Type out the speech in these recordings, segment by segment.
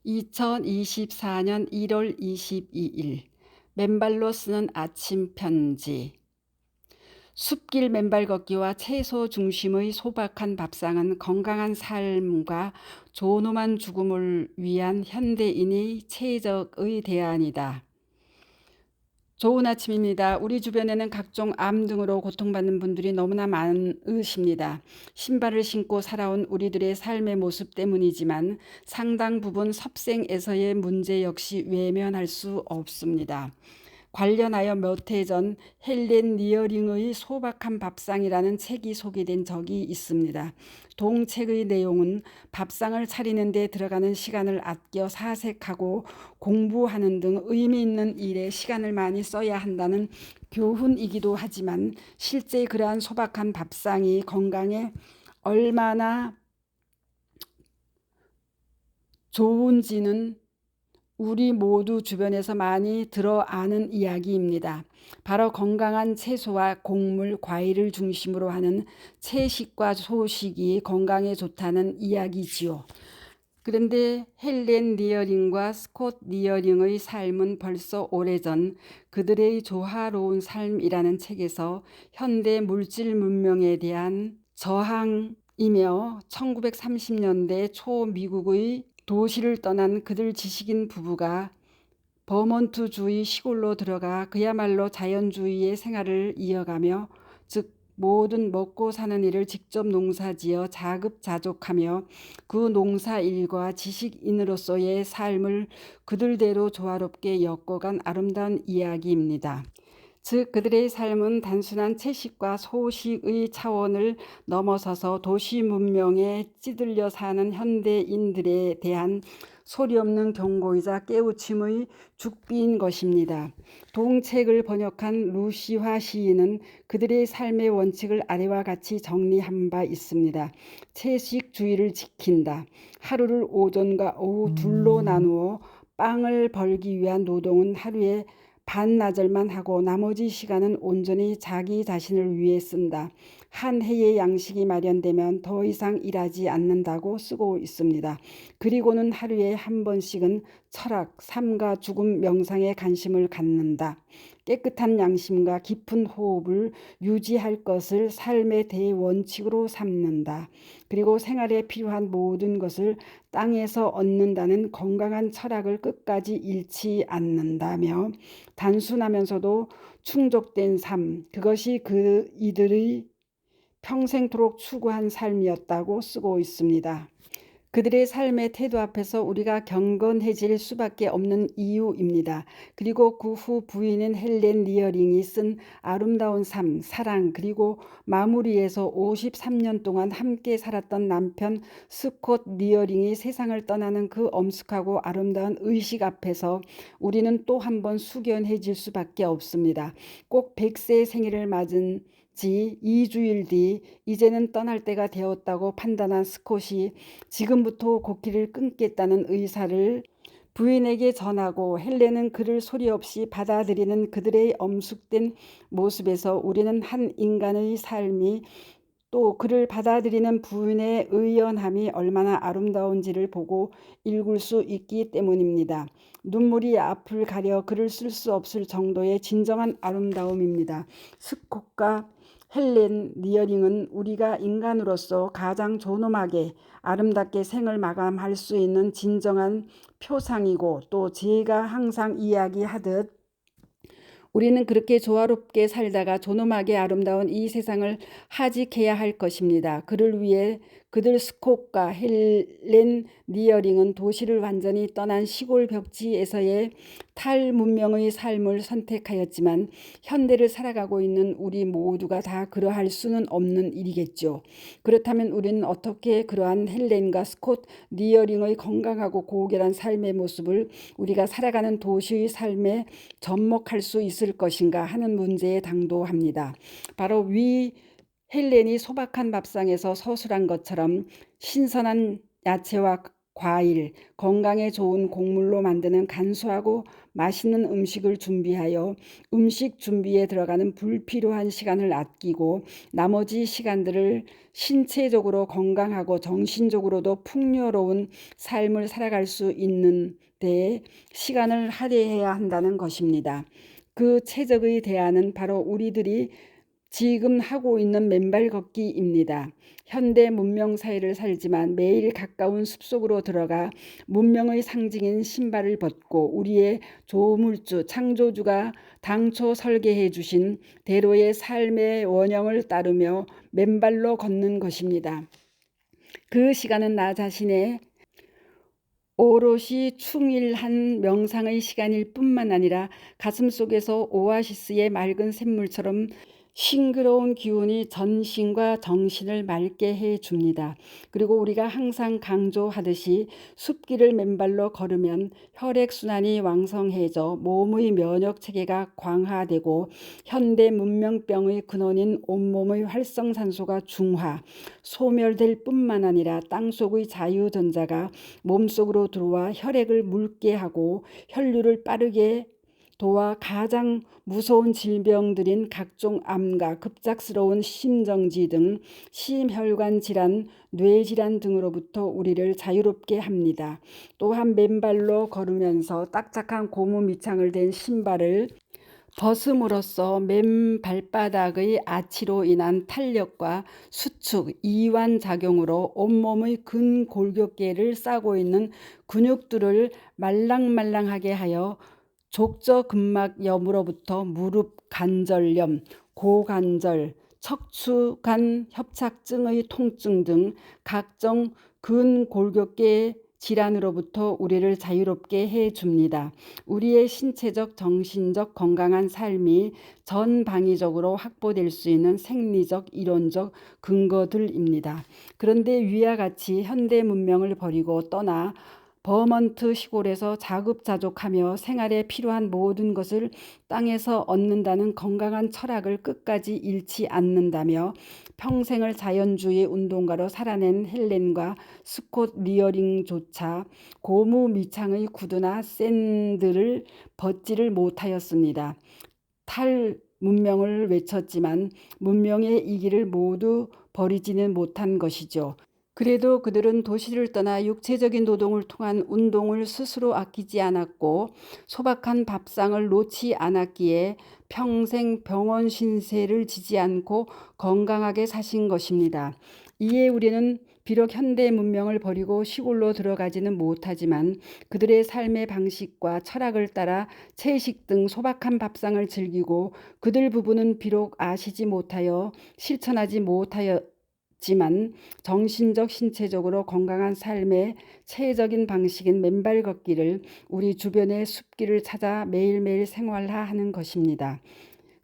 2024년 1월 22일 맨발로 쓰는 아침 편지. 숲길 맨발 걷기와 채소 중심의 소박한 밥상은 건강한 삶과 존엄한 죽음을 위한 현대인의 최적의 대안이다. 좋은 아침입니다. 우리 주변에는 각종 암 등으로 고통받는 분들이 너무나 많으십니다. 신발을 신고 살아온 우리들의 삶의 모습 때문이지만 상당 부분 섭생에서의 문제 역시 외면할 수 없습니다. 관련하여 몇 해 전 헬렌 리어링의 소박한 밥상이라는 책이 소개된 적이 있습니다. 동책의 내용은 밥상을 차리는 데 들어가는 시간을 아껴 사색하고 공부하는 등 의미 있는 일에 시간을 많이 써야 한다는 교훈이기도 하지만 실제 그러한 소박한 밥상이 건강에 얼마나 좋은지는 우리 모두 주변에서 많이 들어 아는 이야기입니다. 바로 건강한 채소와 곡물, 과일을 중심으로 하는 채식과 소식이 건강에 좋다는 이야기지요. 그런데 헬렌 리어링과 스콧 리어링의 삶은 벌써 오래전 그들의 조화로운 삶이라는 책에서 현대 물질 문명에 대한 저항이며 1930년대 초 미국의 도시를 떠난 그들 지식인 부부가 버몬트주의 시골로 들어가 그야말로 자연주의의 생활을 이어가며, 즉 모든 먹고 사는 일을 직접 농사지어 자급자족하며 그 농사일과 지식인으로서의 삶을 그들대로 조화롭게 엮어간 아름다운 이야기입니다. 즉 그들의 삶은 단순한 채식과 소식의 차원을 넘어서서 도시 문명에 찌들려 사는 현대인들에 대한 소리 없는 경고이자 깨우침의 죽비인 것입니다. 동책을 번역한 루시화 시인은 그들의 삶의 원칙을 아래와 같이 정리한 바 있습니다. 채식주의를 지킨다. 하루를 오전과 오후 둘로 나누어 빵을 벌기 위한 노동은 하루에 반나절만 하고 나머지 시간은 온전히 자기 자신을 위해 쓴다. 한 해의 양식이 마련되면 더 이상 일하지 않는다고 쓰고 있습니다. 그리고는 하루에 한 번씩은 철학, 삶과 죽음 명상에 관심을 갖는다. 깨끗한 양심과 깊은 호흡을 유지할 것을 삶의 대원칙으로 삼는다. 그리고 생활에 필요한 모든 것을 땅에서 얻는다는 건강한 철학을 끝까지 잃지 않는다며 단순하면서도 충족된 삶, 그것이 이들의 평생토록 추구한 삶이었다고 쓰고 있습니다. 그들의 삶의 태도 앞에서 우리가 경건해질 수밖에 없는 이유입니다. 그리고 그 후 부인인 헬렌 리어링이 쓴 아름다운 삶, 사랑, 그리고 마무리에서 53년 동안 함께 살았던 남편 스콧 리어링이 세상을 떠나는 그 엄숙하고 아름다운 의식 앞에서 우리는 또 한 번 숙연해질 수밖에 없습니다. 꼭 100세 생일을 맞은 지 2주일 뒤 이제는 떠날 때가 되었다고 판단한 스콧이 지금부터 곡기를 끊겠다는 의사를 부인에게 전하고 헬렌은 그를 소리 없이 받아들이는 그들의 엄숙된 모습에서 우리는 한 인간의 삶이, 또 그를 받아들이는 부인의 의연함이 얼마나 아름다운지를 보고 읽을 수 있기 때문입니다. 눈물이 앞을 가려 글을 쓸 수 없을 정도의 진정한 아름다움입니다. 스콧과 헬렌 리어링은 우리가 인간으로서 가장 존엄하게 아름답게 생을 마감할 수 있는 진정한 표상이고, 또 제가 항상 이야기하듯 우리는 그렇게 조화롭게 살다가 존엄하게 아름다운 이 세상을 하직해야 할 것입니다. 그를 위해 그들 스콧과 헬렌 리어링은 도시를 완전히 떠난 시골 벽지에서의 탈문명의 삶을 선택하였지만 현대를 살아가고 있는 우리 모두가 다 그러할 수는 없는 일이겠죠. 그렇다면 우리는 어떻게 그러한 헬렌과 스콧 리어링의 건강하고 고결한 삶의 모습을 우리가 살아가는 도시의 삶에 접목할 수 있을 것인가 하는 문제에 당도합니다. 바로 위 헬렌이 소박한 밥상에서 서술한 것처럼 신선한 야채와 과일, 건강에 좋은 곡물로 만드는 간소하고 맛있는 음식을 준비하여 음식 준비에 들어가는 불필요한 시간을 아끼고 나머지 시간들을 신체적으로 건강하고 정신적으로도 풍요로운 삶을 살아갈 수 있는 데에 시간을 할애해야 한다는 것입니다. 그 최적의 대안은 바로 우리들이 지금 하고 있는 맨발 걷기입니다. 현대 문명 사회를 살지만 매일 가까운 숲속으로 들어가 문명의 상징인 신발을 벗고 우리의 조물주, 창조주가 당초 설계해 주신 대로의 삶의 원형을 따르며 맨발로 걷는 것입니다. 그 시간은 나 자신의 오롯이 충일한 명상의 시간일 뿐만 아니라 가슴속에서 오아시스의 맑은 샘물처럼 싱그러운 기운이 전신과 정신을 맑게 해줍니다. 그리고 우리가 항상 강조하듯이 숲길을 맨발로 걸으면 혈액순환이 왕성해져 몸의 면역체계가 강화되고 현대 문명병의 근원인 온몸의 활성산소가 중화, 소멸될 뿐만 아니라 땅속의 자유전자가 몸속으로 들어와 혈액을 묽게 하고 혈류를 빠르게 도와 가장 무서운 질병들인 각종 암과 급작스러운 심정지 등 심혈관 질환, 뇌질환 등으로부터 우리를 자유롭게 합니다. 또한 맨발로 걸으면서 딱딱한 고무 밑창을 댄 신발을 벗음으로써 맨 발바닥의 아치로 인한 탄력과 수축, 이완 작용으로 온몸의 근골격계를 싸고 있는 근육들을 말랑말랑하게 하여 족저근막염으로부터 무릎 관절염, 고관절, 척추관 협착증의 통증 등 각종 근골격계 질환으로부터 우리를 자유롭게 해줍니다. 우리의 신체적, 정신적 건강한 삶이 전방위적으로 확보될 수 있는 생리적, 이론적 근거들입니다. 그런데 위와 같이 현대 문명을 버리고 떠나 버먼트 시골에서 자급자족하며 생활에 필요한 모든 것을 땅에서 얻는다는 건강한 철학을 끝까지 잃지 않는다며 평생을 자연주의 운동가로 살아낸 헬렌과 스콧 리어링조차 고무 밑창의 구두나 샌들을 벗지를 못하였습니다. 탈문명을 외쳤지만 문명의 이기를 모두 버리지는 못한 것이죠. 그래도 그들은 도시를 떠나 육체적인 노동을 통한 운동을 스스로 아끼지 않았고 소박한 밥상을 놓지 않았기에 평생 병원 신세를 지지 않고 건강하게 사신 것입니다. 이에 우리는 비록 현대 문명을 버리고 시골로 들어가지는 못하지만 그들의 삶의 방식과 철학을 따라 채식 등 소박한 밥상을 즐기고 그들 부부는 비록 아시지 못하여 실천하지 못하였지만 정신적 신체적으로 건강한 삶의 체적인 방식인 맨발 걷기를 우리 주변의 숲길을 찾아 매일매일 생활하는 것입니다.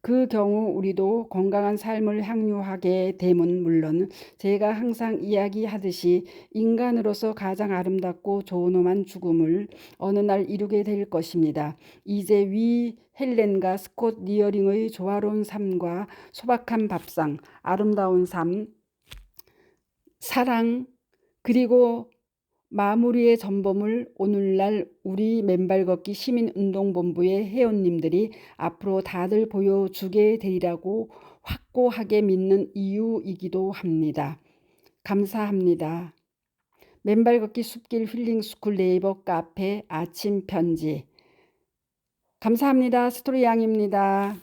그 경우 우리도 건강한 삶을 향유하게 됨은 물론 제가 항상 이야기하듯이 인간으로서 가장 아름답고 존엄한 죽음을 어느 날 이루게 될 것입니다. 이제 위 헬렌과 스콧 리어링의 조화로운 삶과 소박한 밥상, 아름다운 삶, 사랑, 그리고 마무리의 전범을 오늘날 우리 맨발 걷기 시민운동본부의 회원님들이 앞으로 다들 보여주게 되리라고 확고하게 믿는 이유이기도 합니다. 감사합니다. 맨발 걷기 숲길 힐링스쿨 네이버 카페 아침 편지. 감사합니다. 스토리 양입니다.